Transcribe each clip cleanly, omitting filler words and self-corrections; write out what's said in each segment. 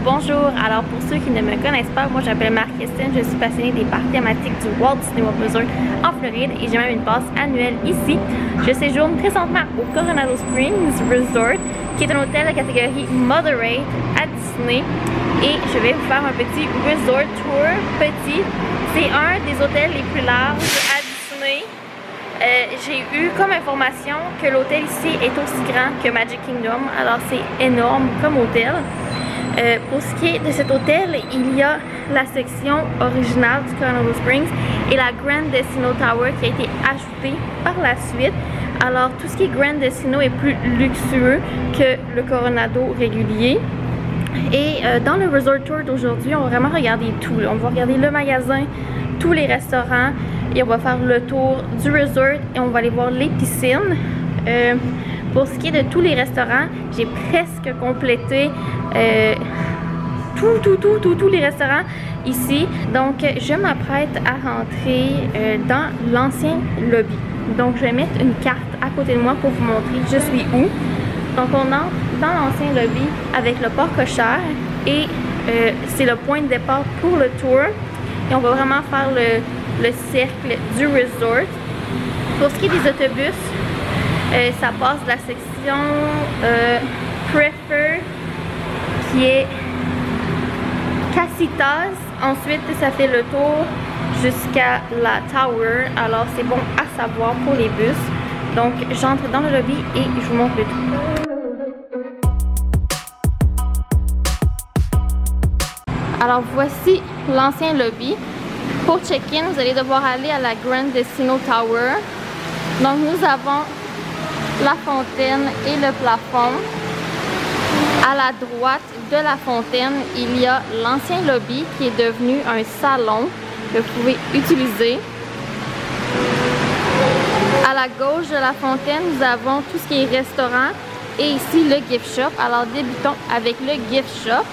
Bonjour, alors pour ceux qui ne me connaissent pas, moi j'appelle Marc-Christine, je suis passionnée des parcs thématiques du Walt Disney World Resort en Floride et j'ai même une passe annuelle ici. Je séjourne présentement au Coronado Springs Resort qui est un hôtel de catégorie Moderate à Disney et je vais vous faire un petit resort tour petit. C'est un des hôtels les plus larges à Disney. J'ai eu comme information que l'hôtel ici est aussi grand que Magic Kingdom, alors c'est énorme comme hôtel. Pour ce qui est de cet hôtel, il y a la section originale du Coronado Springs et la Grand Destino Tower qui a été ajoutée par la suite. Alors tout ce qui est Grand Destino est plus luxueux que le Coronado régulier. Et dans le Resort Tour d'aujourd'hui, on va vraiment regarder tout. On va regarder le magasin, tous les restaurants et on va faire le tour du resort et on va aller voir les piscines. Pour ce qui est de tous les restaurants, j'ai presque complété tous les restaurants ici. Donc je m'apprête à rentrer dans l'ancien lobby. Donc je vais mettre une carte à côté de moi pour vous montrer je suis où. Donc on entre dans l'ancien lobby avec le port cochère et c'est le point de départ pour le tour. Et on va vraiment faire le cercle du resort. Pour ce qui est des autobus, ça passe de la section Prefer qui est Casitas. Ensuite ça fait le tour jusqu'à la Tower. Alors c'est bon à savoir pour les bus. Donc j'entre dans le lobby et je vous montre le tout. Alors voici l'ancien lobby. Pour check-in, vous allez devoir aller à la Grand Destino Tower. Donc nous avons la fontaine et le plafond. À la droite de la fontaine, il y a l'ancien lobby qui est devenu un salon que vous pouvez utiliser. À la gauche de la fontaine, nous avons tout ce qui est restaurant et ici le gift shop. Alors débutons avec le gift shop.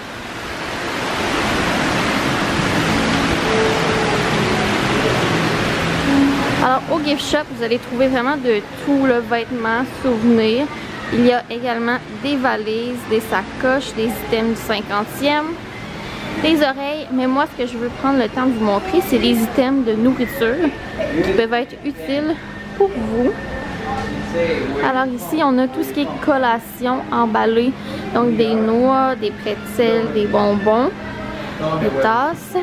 Alors au gift shop, vous allez trouver vraiment de tout, le vêtement, souvenirs. Il y a également des valises, des sacoches, des items du 50e, des oreilles. Mais moi, ce que je veux prendre le temps de vous montrer, c'est les items de nourriture qui peuvent être utiles pour vous. Alors ici, on a tout ce qui est collation emballée. Donc des noix, des pretzels, des bonbons, des tasses.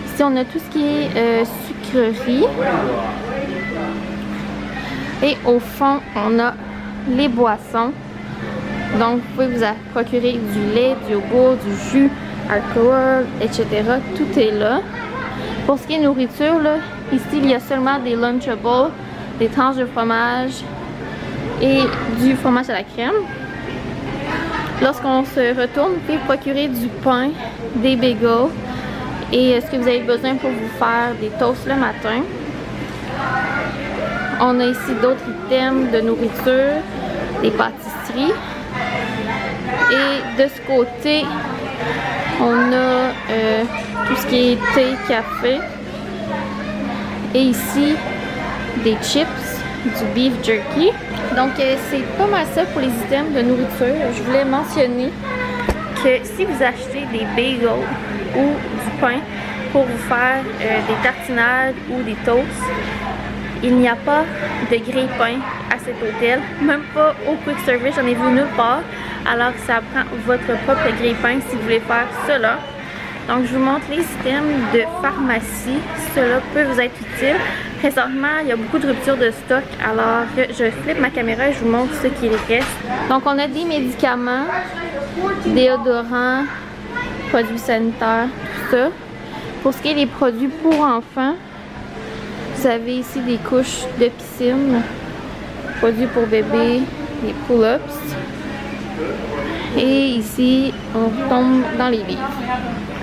Ici, on a tout ce qui est sucrerie. Et au fond, on a les boissons. Donc, vous pouvez vous procurer du lait, du yogourt, du jus, alcool, etc. Tout est là. Pour ce qui est nourriture, là, ici, il y a seulement des Lunchables, des tranches de fromage et du fromage à la crème. Lorsqu'on se retourne, vous pouvez procurer du pain, des bagels et ce que vous avez besoin pour vous faire des toasts le matin. On a ici d'autres items de nourriture, des pâtisseries. Et de ce côté, on a tout ce qui est thé, café. Et ici, des chips, du beef jerky. Donc c'est pas mal ça pour les items de nourriture. Je voulais mentionner que si vous achetez des bagels ou du pain pour vous faire des tartinades ou des toasts, il n'y a pas de grille-pain à cet hôtel, même pas au quick service, j'en ai vu nulle part. Alors ça prend votre propre grille-pain si vous voulez faire cela. Donc je vous montre les items de pharmacie, cela peut vous être utile. Présentement, il y a beaucoup de ruptures de stock, alors je flippe ma caméra et je vous montre ce qu'il reste. Donc on a des médicaments, déodorants, produits sanitaires, tout ça. Pour ce qui est des produits pour enfants, vous avez ici des couches de piscine, produits pour bébés, des pull-ups. Et ici, on tombe dans les livres.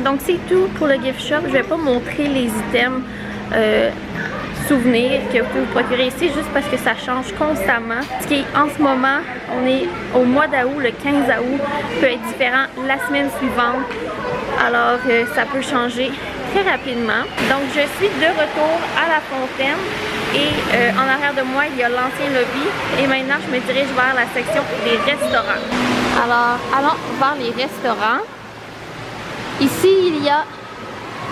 Donc c'est tout pour le gift shop. Je ne vais pas montrer les items souvenirs que vous pouvez vous procurer ici juste parce que ça change constamment. Ce qui est en ce moment, on est au mois d'août, le 15 août, peut être différent la semaine suivante. Alors ça peut changer très rapidement. Donc je suis de retour à la fontaine et en arrière de moi il y a l'ancien lobby et maintenant je me dirige vers la section des restaurants. Alors allons vers les restaurants. Ici, il y a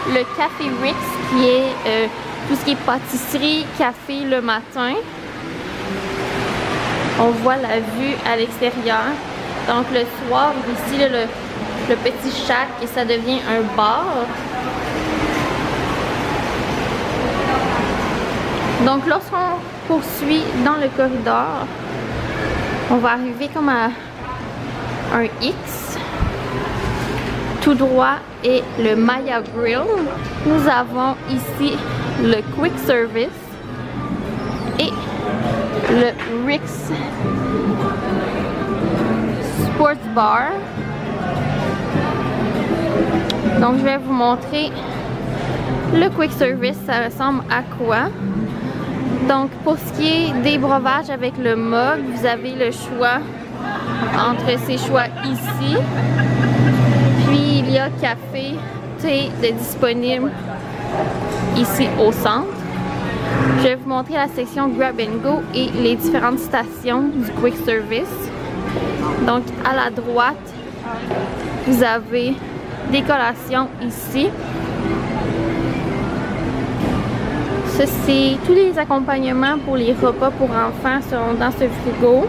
le Café Rick's qui est tout ce qui est pâtisserie, café le matin. On voit la vue à l'extérieur. Donc le soir, ici le petit shack et ça devient un bar. Donc lorsqu'on poursuit dans le corridor, on va arriver comme à un X. Tout droit est le Maya Grill. Nous avons ici le Quick Service et le Rick's Sports Bar. Donc je vais vous montrer le Quick Service, ça ressemble à quoi. Donc pour ce qui est des breuvages avec le mug, vous avez le choix entre ces choix ici. Puis il y a café, thé de disponible ici au centre. Je vais vous montrer la section Grab and Go et les différentes stations du Quick Service. Donc à la droite, vous avez des collations ici. Ça, c'est tous les accompagnements pour les repas pour enfants seront dans ce frigo.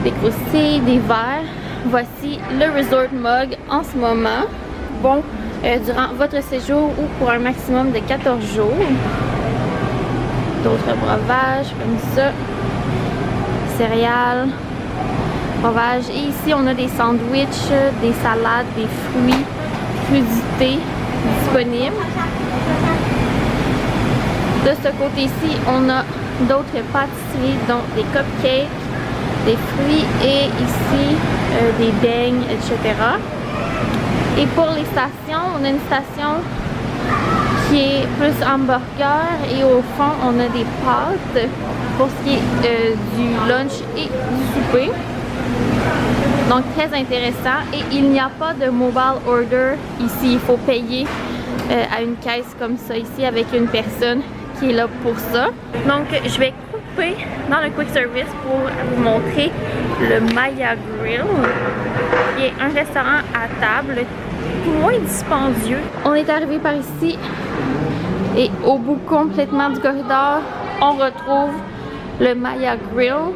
Des croustilles, des verres. Voici le Resort Mug en ce moment. Bon, durant votre séjour ou pour un maximum de 14 jours. D'autres breuvages comme ça. Céréales. Breuvages. Et ici, on a des sandwichs, des salades, des fruits, crudités disponibles. De ce côté-ci, on a d'autres pâtisseries, dont des cupcakes, des fruits et ici des beignes, etc. Et pour les stations, on a une station qui est plus hamburger et au fond, on a des pâtes pour ce qui est du lunch et du souper. Donc très intéressant. Et il n'y a pas de mobile order ici, il faut payer à une caisse comme ça ici avec une personne qui est là pour ça. Donc je vais couper dans le Quick Service pour vous montrer le Maya Grill, qui est un restaurant à table moins dispendieux. On est arrivé par ici et au bout complètement du corridor, on retrouve le Maya Grill.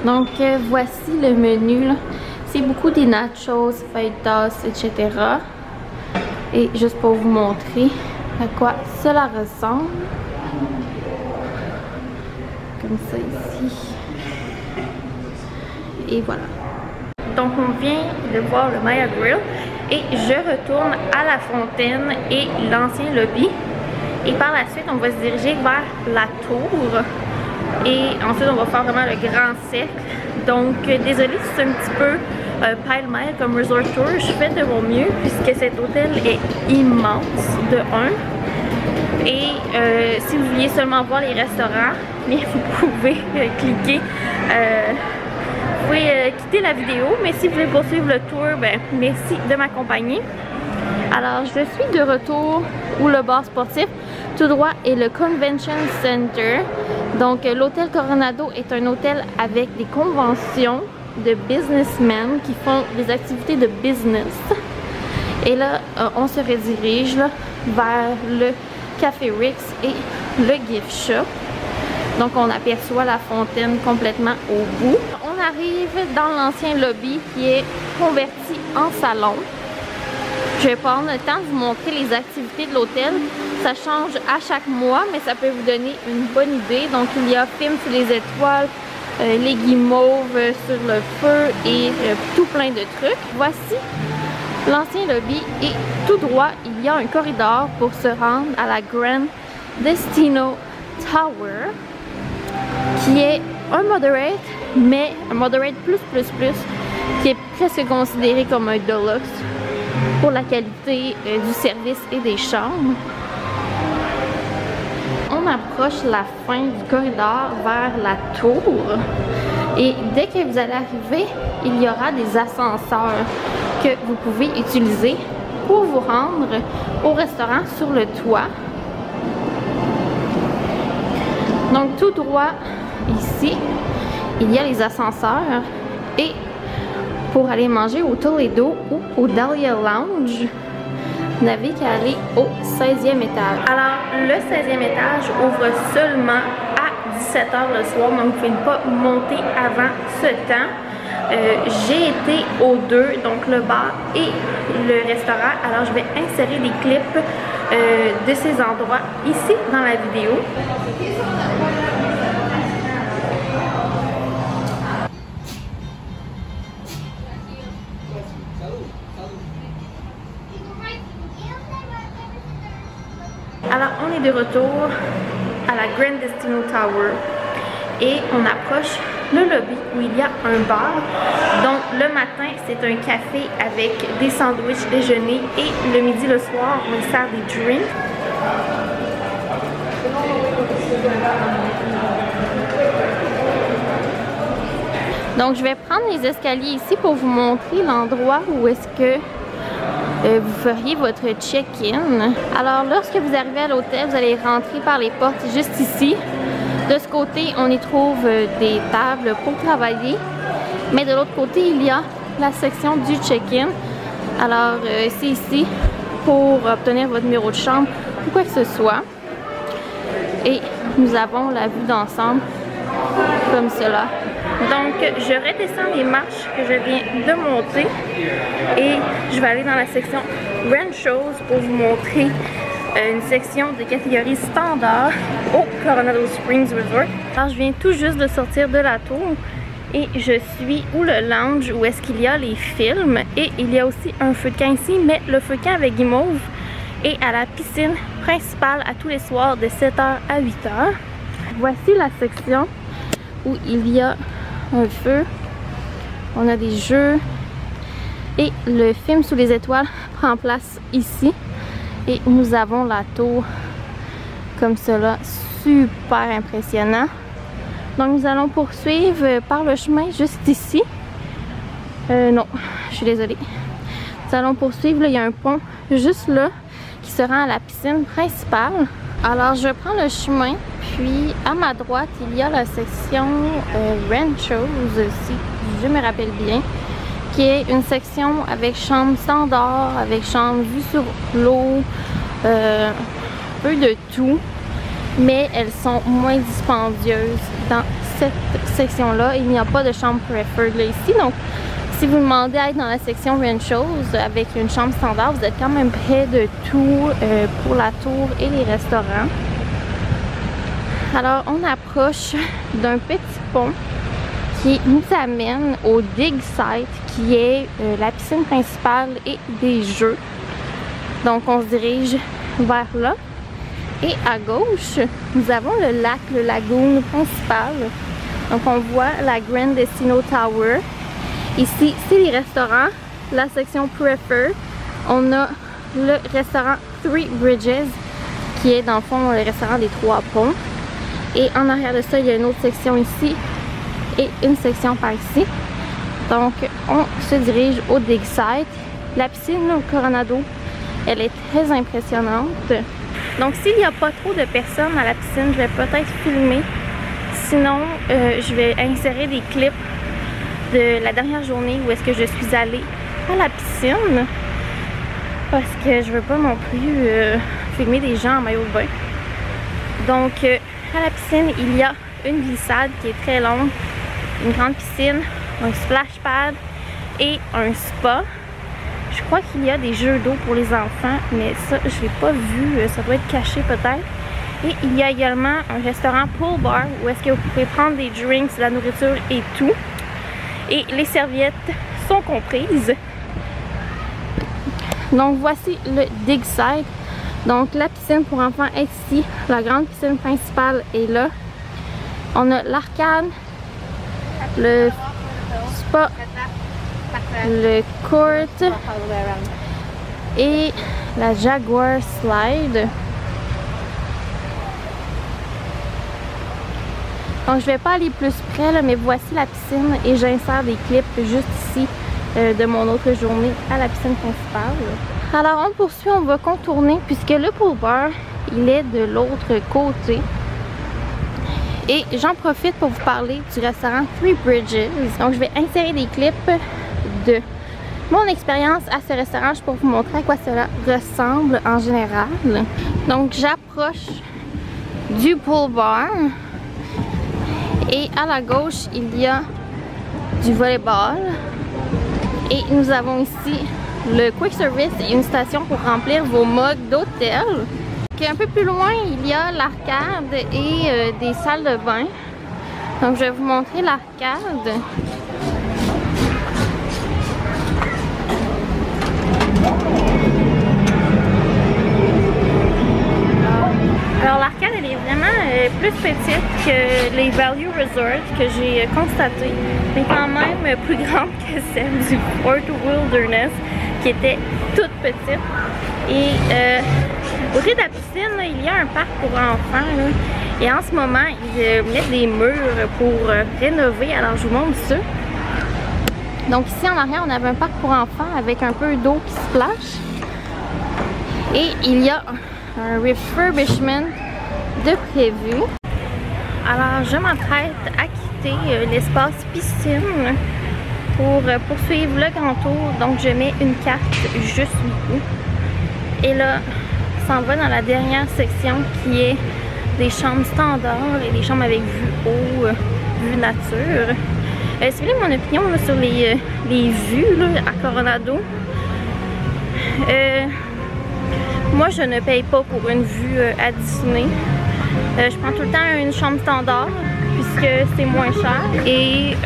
Donc voici le menu. C'est beaucoup des nachos, fajitas, etc. Et juste pour vous montrer à quoi cela ressemble. Comme ça ici. Et voilà. Donc on vient de voir le Maya Grill et je retourne à la fontaine et l'ancien lobby. Et par la suite, on va se diriger vers la tour. Et ensuite, on va faire vraiment le grand cercle. Donc, désolé si c'est un petit peu pile-mile comme Resort Tour. Je fais de mon mieux puisque cet hôtel est immense de 1. Et si vous vouliez seulement voir les restaurants, mais vous pouvez cliquer. Vous pouvez quitter la vidéo. Mais si vous voulez poursuivre le tour, ben, merci de m'accompagner. Alors, je suis de retour où le bar sportif, tout droit, est le Convention Center. Donc, l'hôtel Coronado est un hôtel avec des conventions de businessmen qui font des activités de business. Et là, on se redirige là, vers le Café Rick's et le gift shop. Donc, on aperçoit la fontaine complètement au bout. On arrive dans l'ancien lobby qui est converti en salon. Je vais prendre le temps de vous montrer les activités de l'hôtel. Ça change à chaque mois, mais ça peut vous donner une bonne idée. Donc, il y a film sous les étoiles, les guimauves sur le feu et tout plein de trucs. Voici l'ancien lobby et tout droit, il y a un corridor pour se rendre à la Grand Destino Tower, qui est un moderate, mais un moderate plus, qui est presque considéré comme un deluxe pour la qualité du service et des chambres. On approche la fin du corridor vers la tour et dès que vous allez arriver, il y aura des ascenseurs que vous pouvez utiliser pour vous rendre au restaurant sur le toit. Donc tout droit ici, il y a les ascenseurs et pour aller manger au Toledo ou au Dahlia Lounge, vous n'avez qu'à aller au 16e étage. Alors, le 16e étage ouvre seulement à 17 h le soir, donc vous ne pouvez pas monter avant ce temps. J'ai été aux deux, donc le bar et le restaurant. Alors, je vais insérer des clips de ces endroits ici dans la vidéo. Alors, on est de retour à la Grand Destino Tower et on approche le lobby où il y a un bar. Donc, le matin, c'est un café avec des sandwichs déjeuner et le midi, le soir, on sert des drinks. Donc, je vais prendre les escaliers ici pour vous montrer l'endroit où est-ce que vous feriez votre check-in. Alors, lorsque vous arrivez à l'hôtel, vous allez rentrer par les portes juste ici. De ce côté, on y trouve des tables pour travailler. Mais de l'autre côté, il y a la section du check-in. Alors, c'est ici pour obtenir votre numéro de chambre ou quoi que ce soit. Et nous avons la vue d'ensemble comme cela. Donc, je redescends les marches que je viens de monter et je vais aller dans la section Ranchos pour vous montrer une section de catégorie standard au Coronado Springs Resort. Alors, je viens tout juste de sortir de la tour et je suis où le lounge où est-ce qu'il y a les films et il y a aussi un feu de camp ici, mais le feu de camp avec guimauve et à la piscine principale à tous les soirs de 7 h à 8 h. Voici la section où il y a un feu, on a des jeux et le film Sous les étoiles prend place ici et nous avons la tour comme cela, super impressionnant. Donc nous allons poursuivre par le chemin juste ici. Non, je suis désolée. Nous allons poursuivre, là, il y a un pont juste là qui se rend à la piscine principale. Alors je prends le chemin, puis à ma droite il y a la section Ranchos aussi, je me rappelle bien, qui est une section avec chambre standard, avec chambre vue sur l'eau, un peu de tout, mais elles sont moins dispendieuses dans cette section-là. Il n'y a pas de chambre preferred là ici, donc si vous demandez à être dans la section Ranchos avec une chambre standard, vous êtes quand même près de tout pour la tour et les restaurants. Alors, on approche d'un petit pont qui nous amène au Dig Site, qui est la piscine principale et des jeux. Donc, on se dirige vers là. Et à gauche, nous avons le lac, le lagoon principal. Donc, on voit la Grand Destino Tower. Ici, c'est les restaurants, la section Prefer. On a le restaurant Three Bridges, qui est dans le fond le restaurant des Trois Ponts. Et en arrière de ça, il y a une autre section ici et une section par ici. Donc, on se dirige au Dig Site. La piscine au Coronado, elle est très impressionnante. Donc, s'il n'y a pas trop de personnes à la piscine, je vais peut-être filmer. Sinon, je vais insérer des clips de la dernière journée où est-ce que je suis allée à la piscine, parce que je veux pas non plus filmer des gens en maillot de bain. Donc à la piscine, il y a une glissade qui est très longue, une grande piscine, un splash pad et un spa. Je crois qu'il y a des jeux d'eau pour les enfants, mais ça je l'ai pas vu, ça doit être caché peut-être. Et il y a également un restaurant pool bar où est-ce que vous pouvez prendre des drinks, de la nourriture et tout. Et les serviettes sont comprises. Donc voici le Dig Site. Donc la piscine pour enfants est ici. La grande piscine principale est là. On a l'arcade, le spa, le court et la Jaguar Slide. Donc je vais pas aller plus près là, mais voici la piscine et j'insère des clips juste ici de mon autre journée à la piscine principale. Alors on poursuit, on va contourner puisque le pool bar il est de l'autre côté. Et j'en profite pour vous parler du restaurant Three Bridges. Donc je vais insérer des clips de mon expérience à ce restaurant, juste pour vous montrer à quoi cela ressemble en général. Donc j'approche du pool bar et à la gauche il y a du volleyball et nous avons ici le quick service et une station pour remplir vos mugs d'hôtel. Un peu plus loin il y a l'arcade et des salles de bain. Donc je vais vous montrer l'arcade. Alors l'arcade elle est vraiment plus petite que les Value Resort que j'ai constaté, mais quand même plus grande que celle du Fort Wilderness qui était toute petite. Et côté de la piscine, là, il y a un parc pour enfants là, et en ce moment ils mettent des murs pour rénover, alors je vous montre ça. Donc ici en arrière on avait un parc pour enfants avec un peu d'eau qui splash et il y a un refurbishment de prévu. Alors je m'apprête à quitter l'espace piscine pour poursuivre le grand tour. Donc je mets une carte juste ici. Et là, on s'en va dans la dernière section qui est des chambres standards et des chambres avec vue eau, vue nature. Si vous voulez mon opinion là, sur les vues là, à Coronado, moi je ne paye pas pour une vue à Disney. Je prends tout le temps une chambre standard puisque c'est moins cher et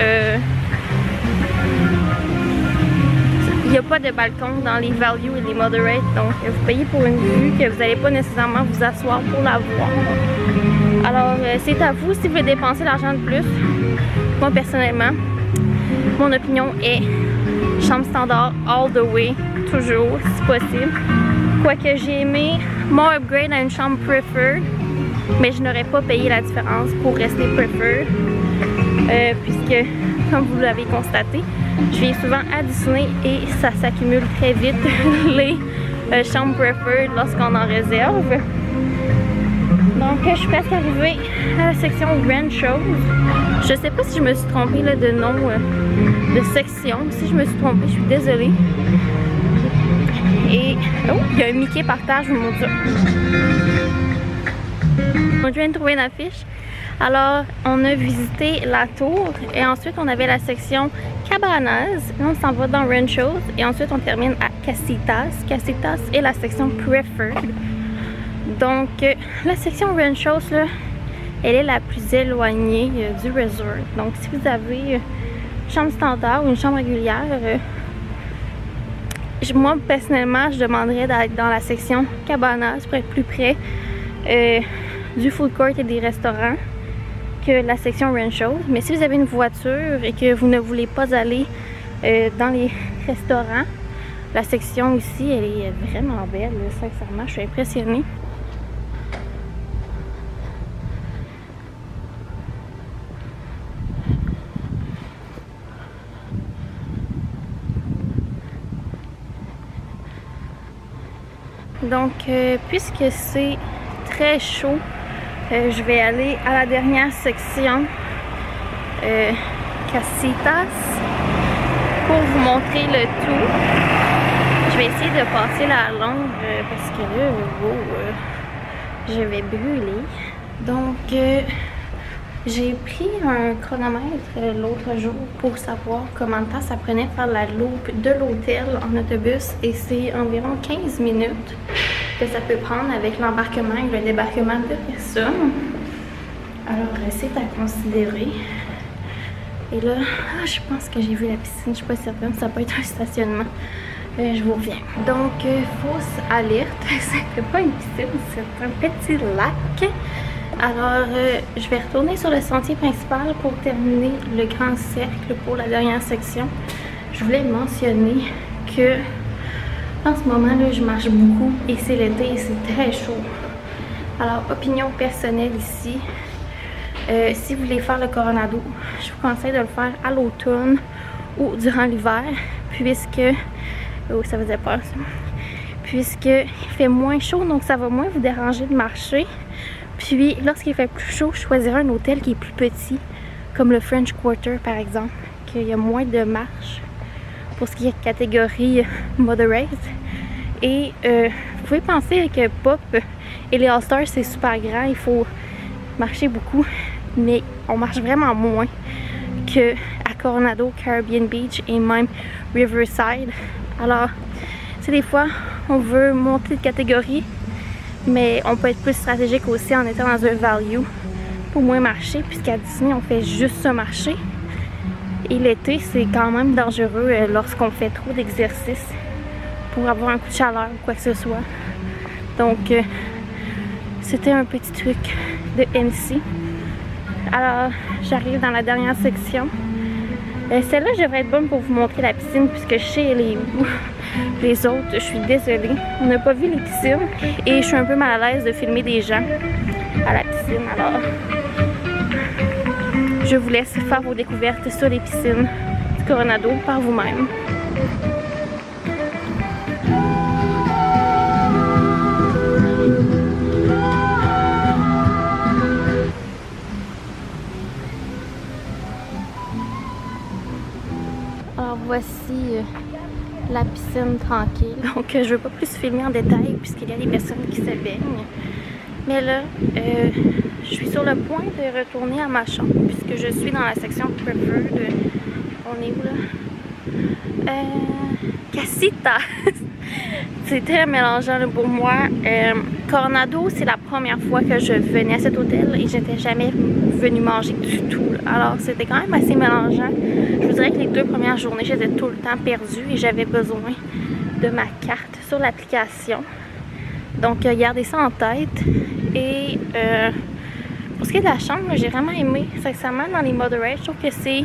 il n'y a pas de balcon dans les value et les moderate, donc vous payez pour une vue que vous n'allez pas nécessairement vous asseoir pour la voir. Alors c'est à vous si vous voulez dépenser l'argent de plus. Moi personnellement, mon opinion est chambre standard all the way, toujours si possible. Quoique j'ai aimé mon upgrade à une chambre preferred, mais je n'aurais pas payé la différence pour rester preferred, puisque comme vous l'avez constaté, je viens souvent à Disney et ça s'accumule très vite les chambres preferred lorsqu'on en réserve. Donc je suis presque arrivée à la section Grand Shows. Je sais pas si je me suis trompée là, de nom de section. Si je me suis trompée, je suis désolée. Et oh, il y a un Mickey par terre, je vous montre ça. Je viens de trouver une affiche. Alors, on a visité la tour et ensuite on avait la section Cabanas. Là, on s'en va dans Ranchos et ensuite on termine à Casitas. Casitas est la section Preferred. Donc, la section Ranchos, là, elle est la plus éloignée du resort. Donc, si vous avez une chambre standard ou une chambre régulière, moi personnellement, je demanderais d'être dans la section Cabanas pour être plus près du food court et des restaurants que la section Ranchos. Mais si vous avez une voiture et que vous ne voulez pas aller dans les restaurants, la section ici, elle est vraiment belle, sincèrement, je suis impressionnée. Donc, puisque c'est très chaud, je vais aller à la dernière section, Casitas, pour vous montrer le tout. Je vais essayer de passer la longue parce que là, je vais brûler. Donc, j'ai pris un chronomètre l'autre jour pour savoir comment de temps ça prenait de faire la loupe de l'hôtel en autobus et c'est environ 15 minutes que ça peut prendre avec l'embarquement et le débarquement de personnes. Alors c'est à considérer. Et là, je pense que j'ai vu la piscine, je suis pas certaine, ça peut être un stationnement. Je vous reviens. Donc, fausse alerte, c'était pas une piscine, c'est un petit lac. Alors, je vais retourner sur le sentier principal pour terminer le grand cercle pour la dernière section. Je voulais mentionner que en ce moment là, je marche beaucoup et c'est l'été et c'est très chaud. Alors, opinion personnelle ici, si vous voulez faire le Coronado, je vous conseille de le faire à l'automne ou durant l'hiver, puisque oh, ça faisait peur ça. Puisqu'il fait moins chaud, donc ça va moins vous déranger de marcher. Puis lorsqu'il fait plus chaud, je choisirai un hôtel qui est plus petit, comme le French Quarter par exemple, qu'il y a moins de marche pour ce qui est catégorie moderate. Et vous pouvez penser que Pop et les All-Stars c'est super grand, il faut marcher beaucoup, mais on marche vraiment moins que à Coronado, Caribbean Beach et même Riverside. Alors, c'est des fois on veut monter de catégorie, mais on peut être plus stratégique aussi en étant dans un value pour moins marcher, puisqu'à Disney on fait juste ça marcher. Et l'été c'est quand même dangereux lorsqu'on fait trop d'exercices pour avoir un coup de chaleur ou quoi que ce soit. Donc c'était un petit truc de MC. Alors j'arrive dans la dernière section. Celle-là je devrais être bonne pour vous montrer la piscine puisque je sais elle est où. Les autres, je suis désolée, on n'a pas vu les piscines et je suis un peu mal à l'aise de filmer des gens à la piscine. Alors je vous laisse faire vos découvertes sur les piscines du Coronado par vous-même. Alors voici la piscine tranquille. Donc je ne veux pas plus filmer en détail puisqu'il y a des personnes qui se baignent. Mais là, je suis sur le point de retourner à ma chambre puisque je suis dans la section Preferred. On est où là? Casita! C'est très mélangeant là, pour moi. Coronado, c'est la première fois que je venais à cet hôtel et j'étais jamais venue manger du tout. Là. Alors c'était quand même assez mélangeant. Je vous dirais que les 2 premières journées, j'étais tout le temps perdue et j'avais besoin de ma carte sur l'application. Donc gardez ça en tête. Et pour ce qui est de la chambre, j'ai vraiment aimé. Sincèrement, dans les moderates, je trouve que c'est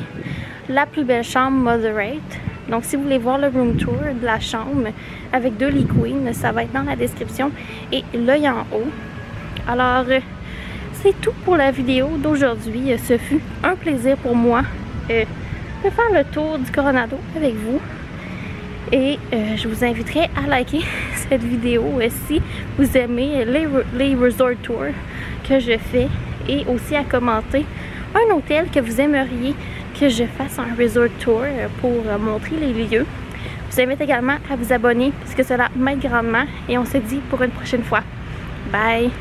la plus belle chambre moderate. Donc si vous voulez voir le room tour de la chambre avec 2 lits queen, ça va être dans la description et l'œil en haut. Alors c'est tout pour la vidéo d'aujourd'hui. Ce fut un plaisir pour moi de faire le tour du Coronado avec vous. Et je vous inviterai à liker cette vidéo si vous aimez les resort tours que je fais et aussi à commenter un hôtel que vous aimeriez que je fasse un resort tour pour montrer les lieux. Je vous invite également à vous abonner puisque cela m'aide grandement et on se dit pour une prochaine fois. Bye!